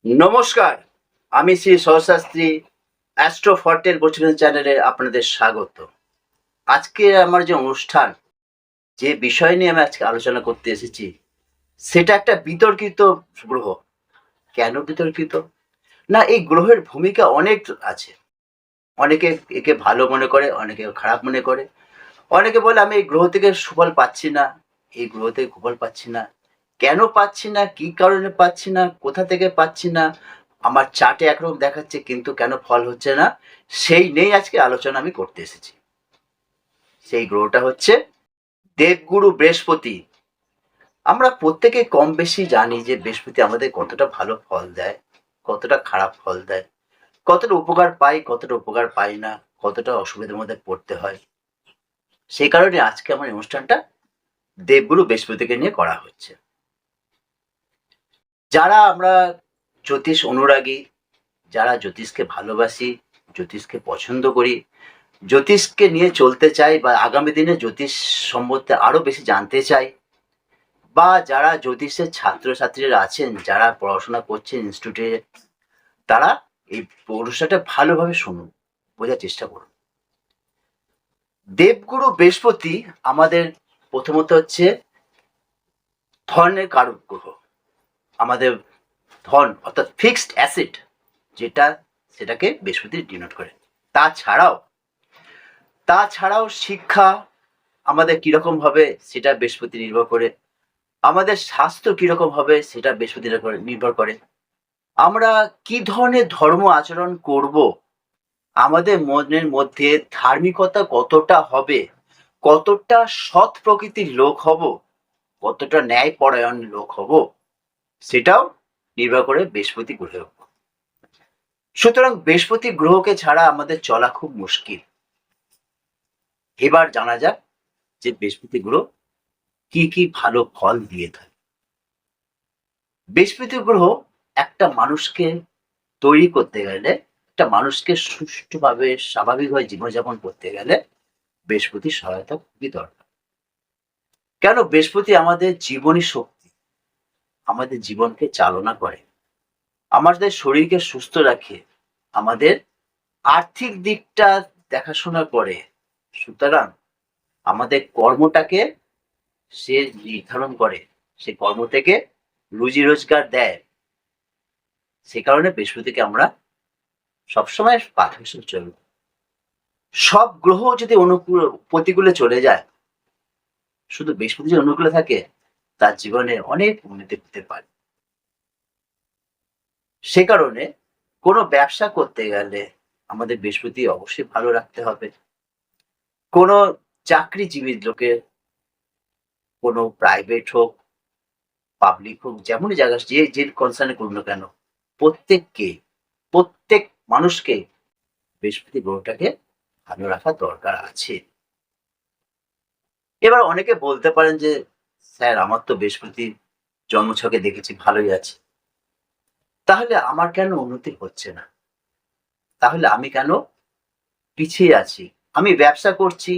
নমস্কার, আমি Shri সহশাস্ত্রী astro ফরটেল motivation চ্যানেলে আপনাদের স্বাগত। আজকে আমার যে অনুষ্ঠান, যে বিষয় নিয়ে আমি আজকে আলোচনা করতে এসেছি, সেটা একটা বিতর্কিত গ্রহ। কেন বিতর্কিত? না, এই গ্রহের ভূমিকা অনেক আছে। অনেকে একে ভালো মনে করে, অনেকে খারাপ মনে করে। অনেকে বলে আমি এই গ্রহ থেকে সুফল পাচ্ছি না, এই গ্রহ থেকে কুফল পাচ্ছি না। কেন পাচ্ছি না, কি কারণে পাচ্ছি না, কোথা থেকে পাচ্ছি না, আমার চার্টে একরকম দেখাচ্ছে কিন্তু কেন ফল হচ্ছে না, সেই নিয়েই আজকে আলোচনা আমি করতে এসেছি। সেই গ্রহটা হচ্ছে দেবগুরু বৃহস্পতি। আমরা প্রত্যেকে কম বেশি জানি যে বৃহস্পতি আমাদের কতটা ভালো ফল দেয়, কতটা খারাপ ফল দেয়, কতটা উপকার পাই, কতটা উপকার পাই না, কতটা অসুবিধার মধ্যে পড়তে হয়। সেই কারণে আজকে আমার এই অনুষ্ঠানটা দেবগুরু বৃহস্পতিকে নিয়ে করা হচ্ছে। যারা আমরা জ্যোতিষ অনুরাগী, যারা জ্যোতিষকে ভালোবাসি, জ্যোতিষকে পছন্দ করি, জ্যোতিষকে নিয়ে চলতে চাই বা আগামী দিনে জ্যোতিষ সম্বন্ধে আরো বেশি জানতে চাই, বা যারা জ্যোতিষের ছাত্রছাত্রীরা আছেন, যারা পড়াশোনা করছেন ইনস্টিটিউটে, তারা এই অনুষ্ঠানটা ভালোভাবে শুনুন, বোঝার চেষ্টা করুন। দেবগুরু বৃহস্পতি আমাদের প্রথমত হচ্ছে ধনের কারক গ্রহ। আমাদের ধন অর্থাৎ ফিক্সড অ্যাসেট যেটা, সেটাকে বৃহস্পতি ডিনোট করে। তাছাড়াও তাছাড়াও শিক্ষা আমাদের কিরকম হবে সেটা বৃহস্পতি নির্ভর করে। আমাদের স্বাস্থ্য কিরকম হবে সেটা বৃহস্পতি নির্ভর করে। আমরা কি ধরনের ধর্ম আচরণ করব, আমাদের মনের মধ্যে ধার্মিকতা কতটা হবে, কতটা সৎ প্রকৃতির লোক হব, কতটা ন্যায়পরায়ণ লোক হব, সেটাও নির্ভর করে বৃহস্পতি গ্রহের উপর। সুতরাং বৃহস্পতি গ্রহকে ছাড়া আমাদের চলা খুব মুশকিল। এবার জানা যাক যে বৃহস্পতি গ্রহ কি কি ভালো ফল দিয়ে থাকে। বৃহস্পতি গ্রহ একটা মানুষকে তৈরি করতে গেলে, একটা মানুষকে সুষ্ঠুভাবে স্বাভাবিকভাবে জীবনযাপন করতে গেলে বৃহস্পতির সহায়তা খুবই দরকার। কেন? বৃহস্পতি আমাদের জীবনী শক্তি, আমাদের জীবনকে চালনা করে, আমাদের শরীরকে সুস্থ রাখে, আমাদের আর্থিক দিকটা দেখাশোনা করে। সুতরাং আমাদের কর্মটাকে সে নির্ধারণ করে, সে কর্ম থেকে রুজি রোজগার দেয়। সে কারণে বৃহস্পতিকে আমরা সবসময় পাথর হিসেবে চলব। সব গ্রহ যদি অনুকূল প্রতিকূলে চলে যায়, শুধু বৃহস্পতি যদি অনুকূলে থাকে, তার জীবনে অনেক উন্নতি পেতে পারে। সে কারণে কোনো ব্যবসা করতে গেলে আমাদের বৃহস্পতি অবশ্যই ভালো রাখতে হবে। কোনো চাকরিজীবী লোকের, কোনো প্রাইভেট হোক, পাবলিক হোক, যেমনই জায়গা যে কনসার্নে করুন না কেন, প্রত্যেককে, প্রত্যেক মানুষকে বৃহস্পতি গ্রহটাকে ভালো রাখা দরকার আছে। এবার অনেকে বলতে পারেন যে, স্যার আমার তো বৃহস্পতি জন্মছকে দেখেছি ভালোই আছে। তাহলে আমার কেন উন্নতি হচ্ছে না? তাহলে আমি কেন পিছিয়ে আছি? আমি ব্যবসা করছি,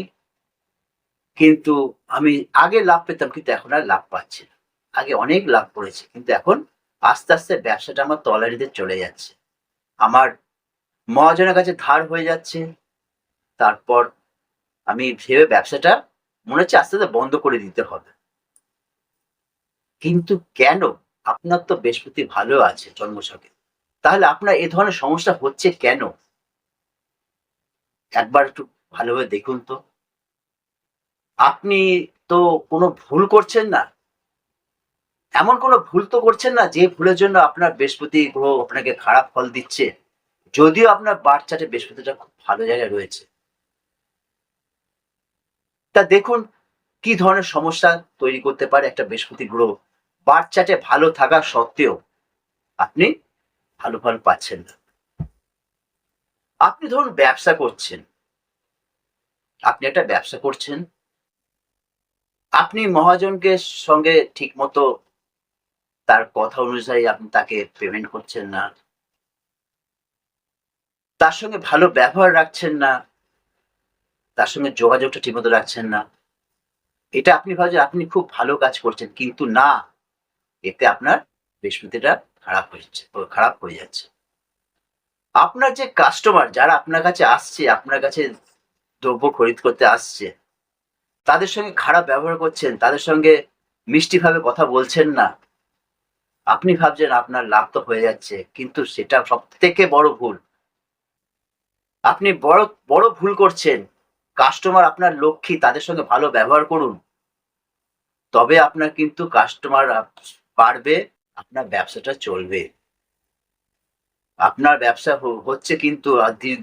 কিন্তু আমি আগে লাভ পেতাম কিন্তু এখন আর লাভ পাচ্ছি না। আগে অনেক লাভ করেছি কিন্তু এখন আস্তে, আস্তে ব্যবসাটা আমার তলানিতে চলে যাচ্ছে। আমার মহাজনের কাছে ধার হয়ে যাচ্ছে। তারপর আমি ভেবে ব্যবসাটা মনে হচ্ছে আস্তে, আস্তে বন্ধ করে দিতে হবে। কিন্তু কেন? আপনার তো বৃহস্পতি ভালো আছে জন্মছকে। তাহলে আপনার এ ধরনের সমস্যা হচ্ছে কেন? একবার একটু ভালোভাবে দেখুন তো। আপনি তো কোনো ভুল করছেন না। এমন কোনো ভুল তো করছেন না যে ভুলের জন্য আপনার বৃহস্পতি গ্রহ আপনাকে খারাপ ফল দিচ্ছে। যদিও আপনার বার্থ চার্টে বৃহস্পতিটা খুব ভালো জায়গায় রয়েছে। তা দেখুন কি ধরনের সমস্যা তৈরি করতে পারে একটা বৃহস্পতি গ্রহ বার্থ চার্টে ভালো থাকা সত্ত্বেও আপনি ভালো ফল পাচ্ছেন না। আপনি ধরুন ব্যবসা করছেন, আপনি একটা ব্যবসা করছেন, আপনি মহাজনকে সঙ্গে ঠিকমতো তার কথা অনুযায়ী আপনি তাকে পেমেন্ট করছেন না, তার সঙ্গে ভালো ব্যবহার রাখছেন না, তার সঙ্গে যোগাযোগটা ঠিকমতো রাখছেন না। এটা আপনি ভাবছেন আপনি খুব ভালো কাজ করছেন। কিন্তু না, এতে আপনার বৃহস্পতিটা খারাপ হয়ে যাচ্ছে। আপনার যে কাস্টমার যারা আপনার কাছে আসছে, আপনার কাছে দ্রব্য খরিদ করতে আসছে, তাদের সঙ্গে খারাপ ব্যবহার করছেন, তাদের সঙ্গে মিষ্টিভাবে কথা বলছেন না। আপনি ভাবছেন আপনার লাভ তো হয়ে যাচ্ছে, কিন্তু সেটা সবথেকে বড় ভুল। আপনি বড় ভুল করছেন। কাস্টমার আপনার লক্ষ্মী, তাদের সঙ্গে ভালো ব্যবহার করুন। তবে আপনার কিন্তু কাস্টমার বাড়বে, আপনার ব্যবসাটা চলবে। আপনার ব্যবসা হচ্ছে কিন্তু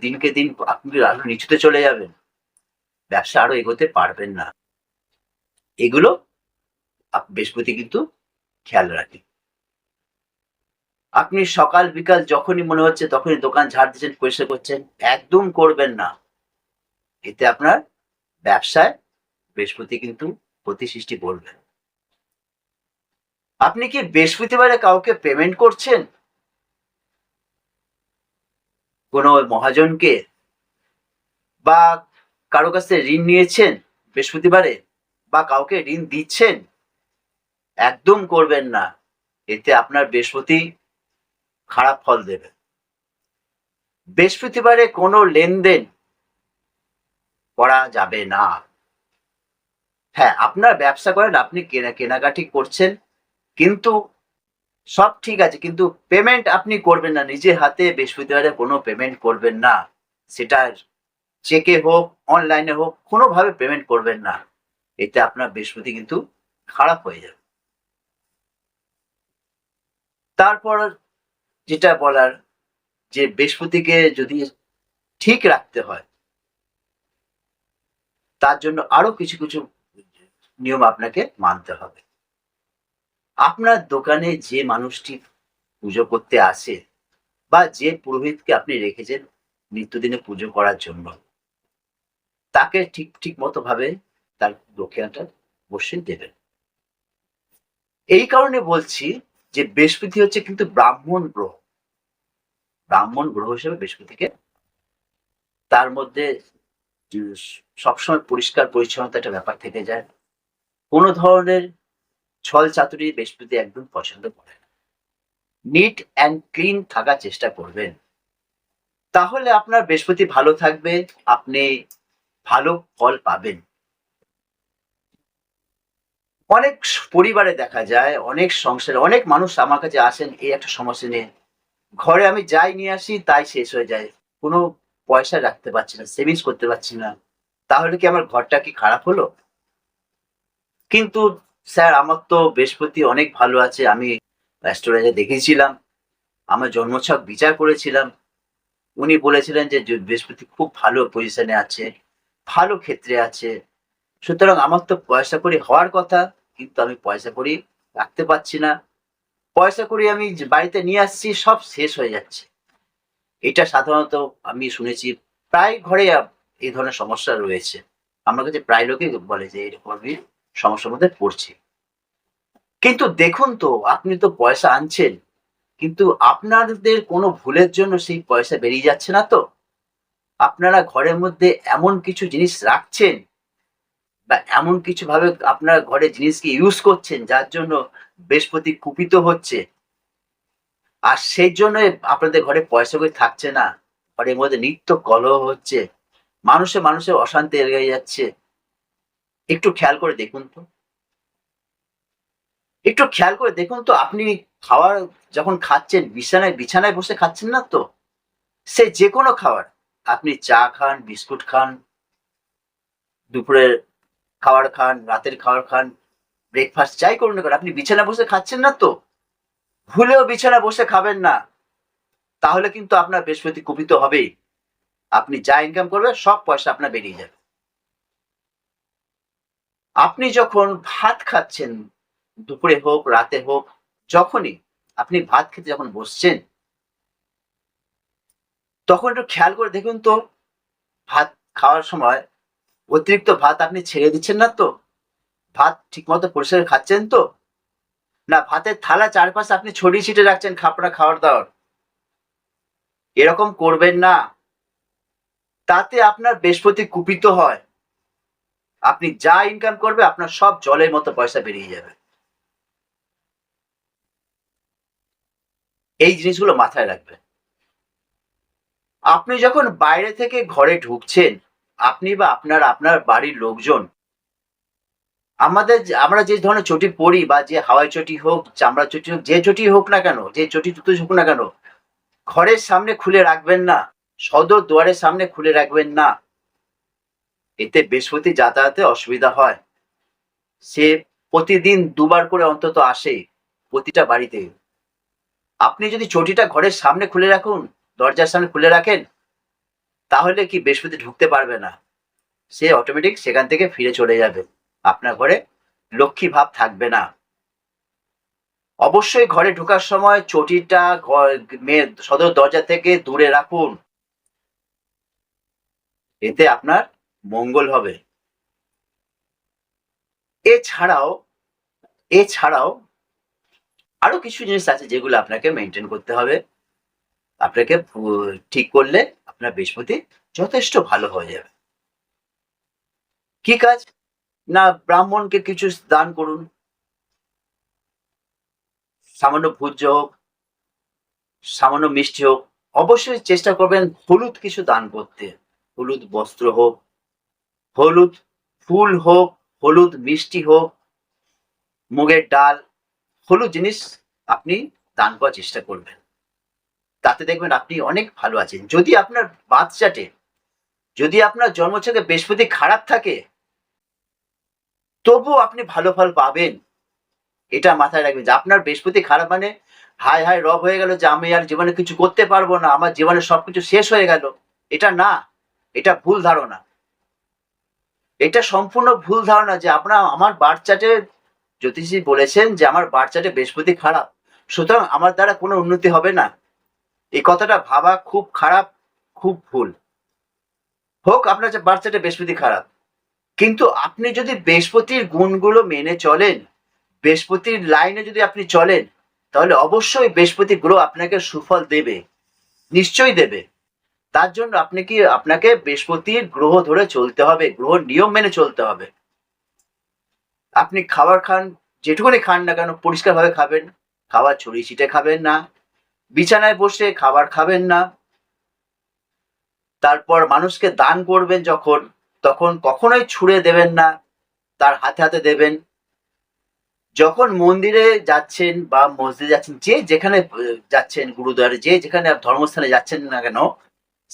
দিনকে দিন আপনি আরো নিচুতে চলে যাবেন। ব্যবসা আরো এগোতে পারবেন না। এগুলো বৃহস্পতি কিন্তু খেয়াল রাখে। আপনি সকাল বিকাল যখনই মনে হচ্ছে তখনই দোকান ঝাড় দিচ্ছেন, পরিষ্কার করছেন, একদম করবেন না। এতে আপনার ব্যবসায় বৃহস্পতি কিন্তু ক্ষতি সৃষ্টি করবে। আপনি কি বৃহস্পতিবারে কাউকে পেমেন্ট করছেন? কোনো মহাজনকে বা কারো কাছ থেকে ঋণ নিয়েছেন বৃহস্পতিবারে বা কাউকে ঋণ দিচ্ছেন? একদম করবেন না। এতে আপনার বৃহস্পতি খারাপ ফল দেবে। বৃহস্পতিবারে কোনো লেনদেন করা যাবে না। হ্যাঁ, আপনার ব্যবসা করেন, আপনি কেনাকাটি করছেন, কিন্তু সব ঠিক আছে, কিন্তু পেমেন্ট আপনি করবেন না। নিজে হাতে বৃহস্পতিবারে কোনো পেমেন্ট করবেন না। সেটা চেকে হোক, অনলাইনে হোক, কোনোভাবে পেমেন্ট করবেন না। এতে আপনার বৃহস্পতি কিন্তু খারাপ হয়ে যাবে। তারপর যেটা বলার, যে বৃহস্পতিকে যদি ঠিক রাখতে হয়, তার জন্য আরো কিছু নিয়ম আপনাকে মানতে হবে। আপনার দোকানে যে মানুষটি পুজো করতে আসে বা যে পুরোহিতকে আপনি রেখেছেন নিত্যদিনে পুজো করার জন্য, তাকে ঠিক মতো ভাবে তার দক্ষিণাটা অবশ্যই দেবেন। এই কারণে বলছি যে বৃহস্পতি হচ্ছে কিন্তু ব্রাহ্মণ গ্রহ। ব্রাহ্মণ গ্রহ হিসেবে বৃহস্পতিকে, তার মধ্যে সবসময় পরিষ্কার পরিচ্ছন্নতা একটা ব্যাপার থেকে যায়। কোনো ধরনের ছল চাতুরি বৃহস্পতি একদম পছন্দ করে না। নিট অ্যান্ড ক্লিন থাকার চেষ্টা করবেন। তাহলে আপনার বৃহস্পতি ভালো থাকবে, আপনি ভালো ফল পাবেন। অনেক পরিবারে দেখা যায়, অনেক সংসারে অনেক মানুষ আমার কাছে আসেন এই একটা সমস্যা নিয়ে। ঘরে আমি যাই নিয়ে আসি তাই শেষ হয়ে যায়। কোনো পয়সা রাখতে পারছি না, সেভিংস করতে পারছি না। তাহলে কি আমার ঘরটা কি খারাপ হলো? কিন্তু স্যার, আমার তো বৃহস্পতি অনেক ভালো আছে। আমি অ্যাস্ট্রোলজার দেখিয়েছিলাম, আমার জন্মছক বিচার করেছিলাম। উনি বলেছিলেন যে বৃহস্পতি খুব ভালো পজিশনে আছে, ভালো ক্ষেত্রে আছে। সুতরাং আমার তো পয়সা কড়ি হওয়ার কথা, কিন্তু আমি পয়সা কড়ি রাখতে পারছি না। পয়সা কড়ি আমি বাড়িতে নিয়ে আসছি, সব শেষ হয়ে যাচ্ছে। এটা সাধারণত আমি শুনেছি প্রায় ঘরে এই ধরনের সমস্যা রয়েছে। আমার কাছে প্রায় লোকই বলে যে এরকম আমি সমস্যার মধ্যে পড়ছি। কিন্তু দেখুন তো, আপনি তো পয়সা আনছেন, কিন্তু আপনাদের কোনো ভুলের জন্য সেই পয়সা বেরিয়ে যাচ্ছে না তো? আপনারা ঘরের মধ্যে এমন কিছু জিনিস রাখছেন বা এমন কিছু ভাবে আপনার ঘরে জিনিসকে ইউজ করছেন যার জন্য বৃহস্পতি কুপিত হচ্ছে। আর সেই জন্যই আপনাদের ঘরে পয়সা কড়ি থাকছে না। ঘরের মধ্যে নিত্য কলহ হচ্ছে। মানুষে অশান্তি লেগে যাচ্ছে। একটু খেয়াল করে দেখুন তো। একটু খেয়াল করে দেখুন তো, আপনি খাওয়ার যখন খাচ্ছেন বিছানায় বসে খাচ্ছেন না তো? সে যেকোনো খাবার। আপনি চা খান, বিস্কুট খান, দুপুরের খাবার খান, রাতের খাবার খান, ব্রেকফাস্ট যাই করুন না কেন, আপনি বিছানায় বসে খাচ্ছেন না তো? ভুলেও বিছানায় বসে খাবেন না। তাহলে কিন্তু আপনার বৃহস্পতি কুপিত হবেই। আপনি যা ইনকাম করবেন সব পয়সা আপনার বেরিয়ে যাবে। আপনি যখন ভাত খাচ্ছেন, দুপুরে হোক, রাতে হোক, যখনই আপনি ভাত খেতে যখন বসছেন, তখন একটু খেয়াল করে দেখুন তো, ভাত খাওয়ার সময় অতিরিক্ত ভাত আপনি ছেড়ে দিচ্ছেন না তো? ভাত ঠিকমতো পরিষ্কার খাচ্ছেন তো? না ভাতের থালা চারপাশে আপনি ছড়িয়ে ছিটিয়ে রাখছেন আপনার খাবার-দাবার। এরকম করবেন না। তাতে আপনার বৃহস্পতি কুপিত হয়। আপনি যা ইনকাম করবে আপনার সব জলের মতো পয়সা বেরিয়ে যাবে। এই জিনিসগুলো মাথায় রাখবেন। আপনি যখন বাইরে থেকে ঘরে ঢুকছেন, আপনি বা আপনার বাড়ির লোকজন আমরা যে ধরনের চটি পরি বা যে হাওয়াই চটি হোক, চামড়ার চটি হোক, যে চটি হোক না কেন, যে চটি জুতো হোক না কেন, ঘরের সামনে খুলে রাখবেন না। সদর দুয়ারের সামনে খুলে রাখবেন না। এতে বৃহস্পতি যাতায়াতে অসুবিধা হয়। সে প্রতিদিন ২ বার করে অন্তত আসে প্রতিটা বাড়িতে। আপনি যদি চটিটা ঘরের সামনে খুলে রাখুন, দরজার সামনে খুলে রাখেন, তাহলে কি বৃহস্পতি ঢুকতে পারবে না। সে অটোমেটিক সেখান থেকে ফিরে চলে যাবে। আপনার ঘরে লক্ষ্মী ভাব থাকবে না। অবশ্যই ঘরে ঢোকার সময় চটিটা সদর দরজা থেকে দূরে রাখুন। এতে আপনার মঙ্গল হবে। এছাড়াও এছাড়াও আরো কিছু জিনিস আছে যেগুলো আপনাকে মেইনটেইন করতে হবে। আপনাকে ঠিক করলে আপনার বৃহস্পতি যথেষ্ট ভালো হয়ে যাবে। কি কাজ? না ব্রাহ্মণকে কিছু দান করুন। সামান্য ভোজ্য হোক, সামান্য মিষ্টি হোক। অবশ্যই চেষ্টা করবেন হলুদ কিছু দান করতে। হলুদ বস্ত্র হোক, হলুদ ফুল হোক, হলুদ মিষ্টি হোক, মুগের ডাল, হলুদ জিনিস আপনি দান করার চেষ্টা করবেন। তাতে দেখবেন আপনি অনেক ভালো আছেন। যদি আপনার জন্মছকে বৃহস্পতি খারাপ থাকে, তবুও আপনি ভালো ফল পাবেন। এটা মাথায় রাখবেন যে আপনার বৃহস্পতি খারাপ মানে হায়, হায় রব হয়ে গেল যে আমি আর জীবনে কিছু করতে পারবো না। আমার জীবনে সবকিছু শেষ হয়ে গেল। এটা না। এটা ভুল ধারণা। এটা সম্পূর্ণ ভুল ধারণা যে আমার বার্থ চার্টে জ্যোতিষী বলেছেন যে আমার বার্থ চার্টে বৃহস্পতি খারাপ। সুতরাং আমার দ্বারা কোনো উন্নতি হবে না। এই কথাটা ভাবা খুব খারাপ, খুব ভুল। হোক আপনার যে বার্থ চার্টে বৃহস্পতি খারাপ। কিন্তু আপনি যদি বৃহস্পতির গুণগুলো মেনে চলেন, বৃহস্পতির লাইনে যদি আপনি চলেন, তাহলে অবশ্যই বৃহস্পতি গ্রহ আপনাকে সুফল দেবে। নিশ্চয়ই দেবে। তার জন্য আপনাকে বৃহস্পতির গ্রহ ধরে চলতে হবে। গ্রহ নিয়ম মেনে চলতে হবে। আপনি খাবার খান, যেটুকুনি খান না কেন পরিষ্কারভাবে খাবেন। খাবার ছড়িয়ে ছিটিয়ে খাবেন না। বিছানায় বসে খাবার খাবেন না। তারপর মানুষকে দান করবেন তখন কখনোই ছুঁড়ে দেবেন না। তার হাতে হাতে দেবেন। যখন মন্দিরে যাচ্ছেন বা মসজিদে যাচ্ছেন, যে যেখানে যাচ্ছেন, গুরুদুয়ারে যে যেখানে ধর্মস্থানে যাচ্ছেন না কেন,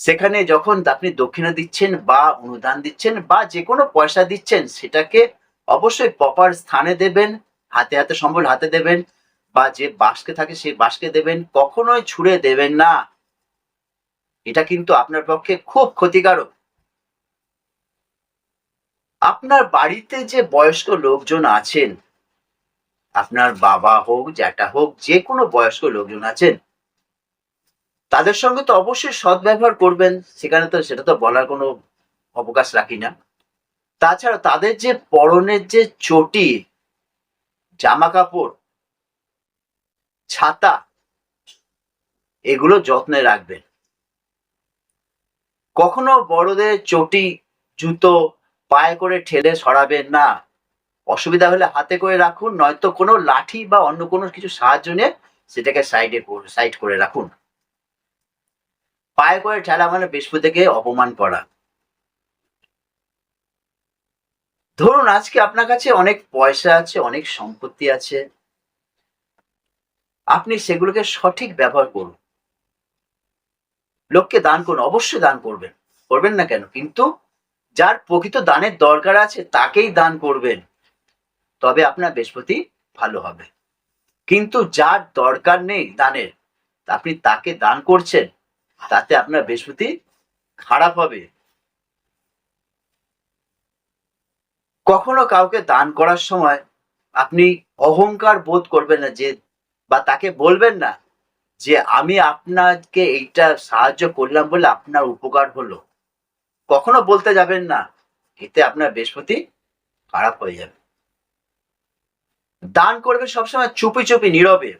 সেখানে যখন আপনি দক্ষিণা দিচ্ছেন বা অনুদান দিচ্ছেন বা যেকোনো পয়সা দিচ্ছেন, সেটাকে অবশ্যই প্রপার স্থানে দেবেন। হাতে হাতে সম্বল হাতে দেবেন বা যে বাস্কে থাকে সেই বাস্কে দেবেন। কখনোই ছুঁড়ে দেবেন না। এটা কিন্তু আপনার পক্ষে খুব ক্ষতিকারক। আপনার বাড়িতে যে বয়স্ক লোকজন আছেন, আপনার বাবা হোক, জ্যাঠা হোক, যে কোনো বয়স্ক লোকজন আছেন, তাদের সঙ্গে তো অবশ্যই সদ্ব্যবহার করবেন। সেটা তো বলার কোনো অবকাশ রাখি না। তাছাড়া তাদের যে পরনের যে চটি, জামাকাপড়, ছাতা, এগুলো যত্নে রাখবেন। কখনো বড়দের চটি, জুতো পায়ে করে ঠেলে সরাবেন না। অসুবিধা হলে হাতে করে রাখুন, নয়তো কোনো লাঠি বা অন্য কোনো কিছু সাহায্য নিয়ে সেটাকে সাইড করে রাখুন। পায়ে করে ঠেলা মানে বৃহস্পতিকে অপমান করা। ধরুন আজকে আপনার কাছে অনেক পয়সা আছে, অনেক সম্পত্তি আছে। আপনি সেগুলোকে সঠিক ব্যবহার করুন। লোককে দান করুন, অবশ্যই দান করবেন। করবেন না কেন? কিন্তু যার প্রকৃত দানের দরকার আছে তাকেই দান করবেন। তবে আপনার বৃহস্পতি ভালো হবে। কিন্তু যার দরকার নেই দানের, আপনি তাকে দান করছেন, তাতে আপনার বৃহস্পতি খারাপ হবে। কখনো কাউকে দান করার সময় আপনি অহংকার বোধ করবেন না বা তাকে বলবেন না যে আমি আপনাকে এইটা সাহায্য করলাম বলে আপনার উপকার হলো। কখনো বলতে যাবেন না। এতে আপনার বৃহস্পতি খারাপ হয়ে যাবে। দান করবে সবসময় চুপি চুপি, নীরবে।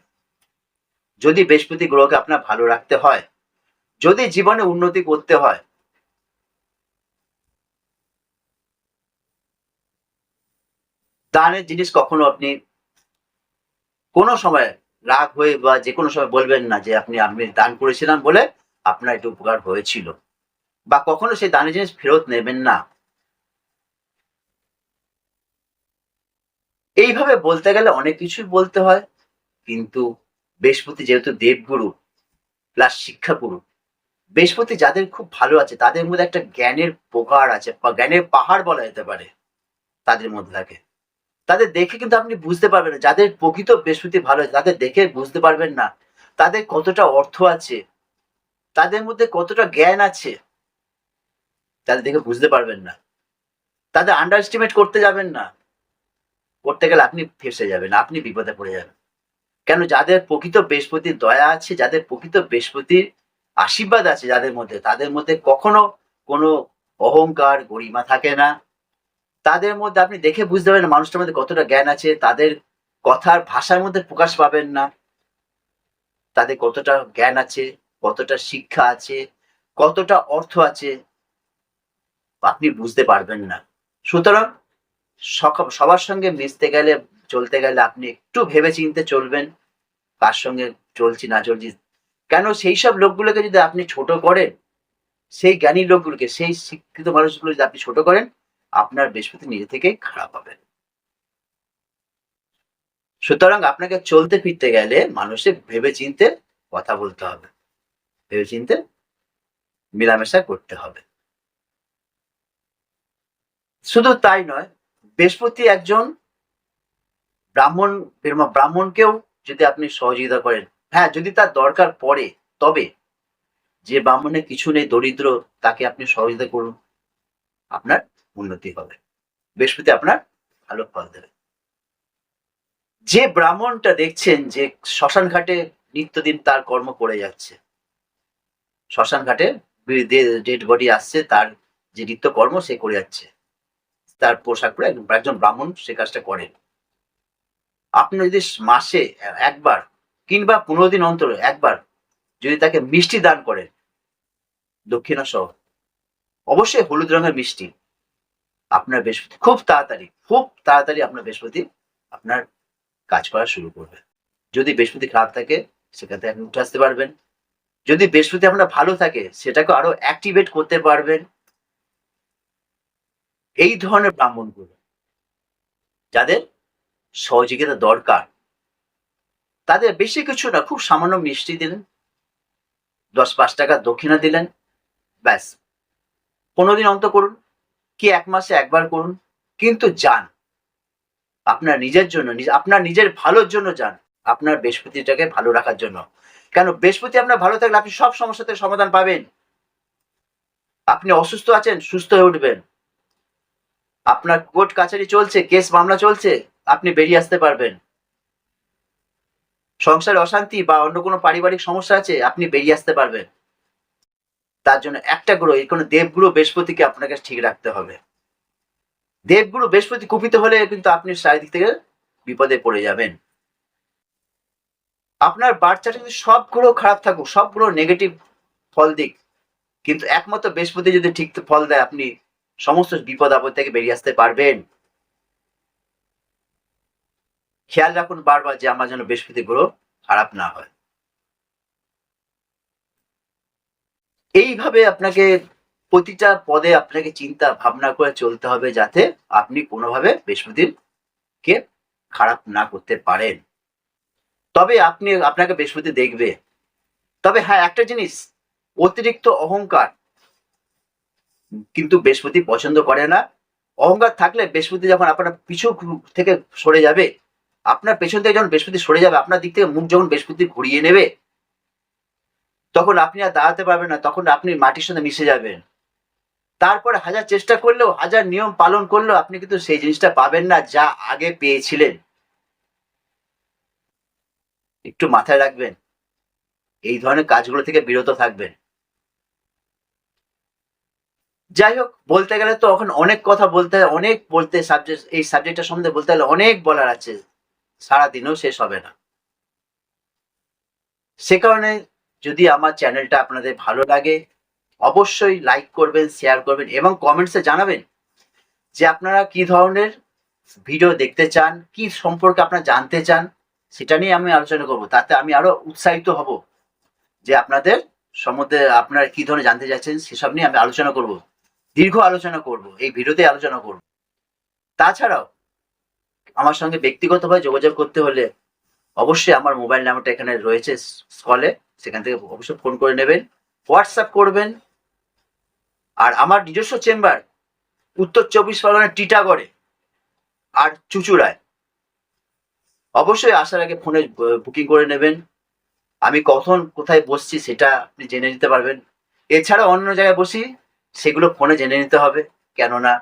যদি বৃহস্পতি গ্রহকে আপনার ভালো রাখতে হয়, যদি জীবনে উন্নতি করতে হয়, দানের জিনিস কখনো আপনি কোনো সময় রাগ হয়ে বা যে কোনো সময় বলবেন না যে আপনি দান করেছিলাম বলে আপনার একটু উপকার হয়েছিল, বা কখনো সেই দানের জিনিস ফেরত নেবেন না। এইভাবে বলতে গেলে অনেক কিছুই বলতে হয়, কিন্তু বৃহস্পতি যেহেতু দেবগুরু প্লাস শিক্ষাগুরু, বৃহস্পতি যাদের খুব ভালো আছে তাদের মধ্যে একটা জ্ঞানের প্রগাঢ় আছে বা জ্ঞানের পাহাড় বলা যেতে পারে তাদের মধ্যে থাকে। তাদের দেখে কিন্তু আপনি বুঝতে পারবেন না, যাদের প্রকৃত বৃহস্পতি ভালো আছে তাদের দেখে বুঝতে পারবেন না তাদের কতটা অর্থ আছে, তাদের মধ্যে কতটা জ্ঞান আছে, তাদের দেখে বুঝতে পারবেন না। তাদের আন্ডার এস্টিমেট করতে যাবেন না, করতে গেলে আপনি ফেঁসে যাবেন, আপনি বিপদে পড়ে যাবেন। কেন, যাদের প্রকৃত বৃহস্পতির দয়া আছে, যাদের প্রকৃত বৃহস্পতির আশীর্বাদ আছে যাদের মধ্যে, তাদের মধ্যে কখনো কোনো অহংকার গরিমা থাকে না। তাদের মধ্যে আপনি দেখে বুঝতে পারবেন মানুষটার মধ্যে কতটা জ্ঞান আছে, তাদের কথার ভাষার মধ্যে প্রকাশ পাবেন না, তাদের কতটা জ্ঞান আছে, কতটা শিক্ষা আছে, কতটা অর্থ আছে, আপনি বুঝতে পারবেন না। সুতরাং সবার সঙ্গে মিশতে গেলে, চলতে গেলে আপনি একটু ভেবে চিনতে চলবেন, কার সঙ্গে চলছি না চলছি। কেন, সেই সব লোকগুলোকে যদি আপনি ছোট করেন, সেই জ্ঞানী লোকগুলোকে, সেই শিক্ষিত মানুষগুলো যদি আপনি ছোট করেন, আপনার বৃহস্পতি নিজে থেকেই খারাপ হবে। সুতরাং আপনাকে চলতে ফিরতে গেলে মানুষের ভেবে চিনতে কথা বলতে হবে, ভেবে চিনতে মেলামেশা করতে হবে। শুধু তাই নয়, বৃহস্পতি একজন ব্রাহ্মণ, ব্রাহ্মণকেও যদি আপনি সহযোগিতা করেন, হ্যাঁ যদি তার দরকার পড়ে, তবে যে ব্রাহ্মণের কিছু নেই, দরিদ্র, তাকে আপনি সহযোগিতা করুন, আপনার উন্নতি হবে, বৃহস্পতি আপনার ভালো ফল দেবে। যে ব্রাহ্মণটা দেখছেন যে শ্মশান ঘাটে নিত্যদিন তার কর্ম করে যাচ্ছে, শ্মশান ঘাটে ডেড বডি আসছে, তার যে নিত্যকর্ম সে করে যাচ্ছে, তার পোশাক পরে একজন ব্রাহ্মণ সে কাজটা করেন। আপনি যদি মাসে একবার কিংবা 15 দিন অন্তর একবার যদি তাকে মিষ্টি দান করেন, দক্ষিণা সহ, অবশ্যই হলুদ রঙের মিষ্টি, আপনার বৃহস্পতি খুব তাড়াতাড়ি আপনার বৃহস্পতি আপনার কাজ করা শুরু করবে। যদি বৃহস্পতি খারাপ থাকে সেখান থেকে আপনি উঠে আসতে পারবেন, যদি বৃহস্পতি আপনার ভালো থাকে সেটাকে আরো অ্যাক্টিভেট করতে পারবেন। এই ধরনের ব্রাহ্মণগুলো যাদের সহযোগিতা দরকার, তাদের বেশি কিছু না, খুব সামান্য মিষ্টি দিলেন, 10-5 টাকা দক্ষিণা দিলেন, ব্যাস। 15 দিন অন্তর করুন কি 1 মাসে একবার করুন, কিন্তু যান, আপনার নিজের জন্য, আপনার নিজের ভালোর জন্য যান, আপনার বৃহস্পতিটাকে ভালো রাখার জন্য। কেন, বৃহস্পতি আপনার ভালো থাকলে আপনি সব সমস্যাতে সমাধান পাবেন। আপনি অসুস্থ আছেন, সুস্থ হয়ে উঠবেন। আপনার কোর্ট কাছারি চলছে, কেস মামলা চলছে, আপনি বেরিয়ে আসতে পারবেন। সংসারে অশান্তি বা অন্য কোনো পারিবারিক সমস্যা আছে, আপনি বেরিয়ে আসতে পারবেন। তার জন্য একটা গ্রহ, কোনো দেবগুরু বৃহস্পতিকে আপনাকে ঠিক রাখতে হবে। দেবগুরু বৃহস্পতি কুপিত হলে কিন্তু আপনি চারিদিক থেকে বিপদে পড়ে যাবেন। আপনার বার্থ চার্টে যদি সব গ্রহ খারাপ থাকুক, সব গ্রহ নেগেটিভ ফল দিক, কিন্তু একমাত্র বৃহস্পতি যদি ঠিক ফল দেয়, আপনি সমস্ত বিপদ আপদ থেকে বেরিয়ে আসতে পারবেন। খেয়াল রাখুন বারবার যে আমার যেন বৃহস্পতি গ্রহ খারাপ না হয়। এইভাবে আপনাকে প্রতিটা পদে আপনাকে চিন্তা ভাবনা করে চলতে হবে, যাতে আপনি কোনোভাবে বৃহস্পতিকে খারাপ না করতে পারেন। তবে আপনাকে বৃহস্পতি দেখবে। তবে হ্যাঁ, একটা জিনিস, অতিরিক্ত অহংকার কিন্তু বৃহস্পতি পছন্দ করে না। অহংকার থাকলে বৃহস্পতি যখন আপনার পিছু থেকে সরে যাবে, আপনার পেছন থেকে যখন বৃহস্পতি সরে যাবে, আপনার দিক থেকে মুখ যখন বৃহস্পতি ঘুরিয়ে নেবে, তখন আপনি আর দাঁড়াতে পারবেন না, তখন আপনি মাটির সাথে মিশে যাবেন। তারপরে হাজার চেষ্টা করলেও, হাজার নিয়ম পালন করলেও আপনি কিন্তু সেই জিনিসটা পাবেন না যা আগে পেয়েছিলেন। একটু মাথায় রাখবেন, এই ধরনের কাজগুলো থেকে বিরত থাকবেন। যাই হোক, বলতে গেলে তো এখন অনেক কথা বলতে হয়, অনেক বলতে সাবজেক্ট, এই সাবজেক্টটা সম্বন্ধে বলতে গেলে অনেক বলার আছে, সারাদিনও শেষ হবে না। সে কারণে যদি আমার চ্যানেলটা আপনাদের ভালো লাগে, অবশ্যই লাইক করবেন, শেয়ার করবেন এবং কমেন্টসে জানাবেন যে আপনারা কি ধরনের ভিডিও দেখতে চান, কি সম্পর্কে আপনারা জানতে চান। সেটা নিয়ে আমি আলোচনা করব। তাতে আমি আরো উৎসাহিত হব যে আপনাদের সম্বন্ধে আপনারা কি ধরনের জানতে চাচ্ছেন সেসব নিয়ে আমি আলোচনা করব, দীর্ঘ আলোচনা করব, এই ভিডিওতে আলোচনা করব। তাছাড়াও আমার সঙ্গে ব্যক্তিগতভাবে যোগাযোগ করতে হলে অবশ্যই আমার মোবাইল নাম্বারটা এখানে রয়েছে স্ক্রলে, সেখান থেকে অবশ্যই ফোন করে নেবেন, হোয়াটসঅ্যাপ করবেন। আর আমার নিজস্ব চেম্বার উত্তর 24 পরগনার টিটাগড়ে আর চুঁচুড়ায়। অবশ্যই আসার আগে ফোনে বুকিং করে নেবেন। আমি কখন কোথায় বসছি সেটা আপনি জেনে নিতে পারবেন। এছাড়া অন্য জায়গায় বসি সেগুলো ফোনে জেনে নিতে হবে, কেননা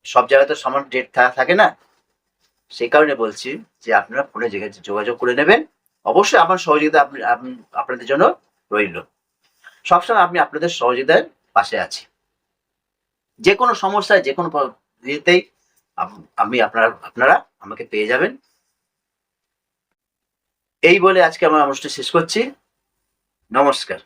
সব জায়গায় তো সমান ডেট থাকে না। সেই কারণে বলছি যে আপনারা ফোনে যোগাযোগ করে নেবেন। অবশ্যই আমার সহযোগিতা আপনাদের জন্য রইল। সবসময় আমি আপনাদের সহযোগিতার পাশে আছি। যে কোনো সমস্যায় যে কোনো ইয়েতেই আমি আপনারা আমাকে পেয়ে যাবেন। এই বলে আজকে আমার অনুষ্ঠান শেষ করছি। নমস্কার।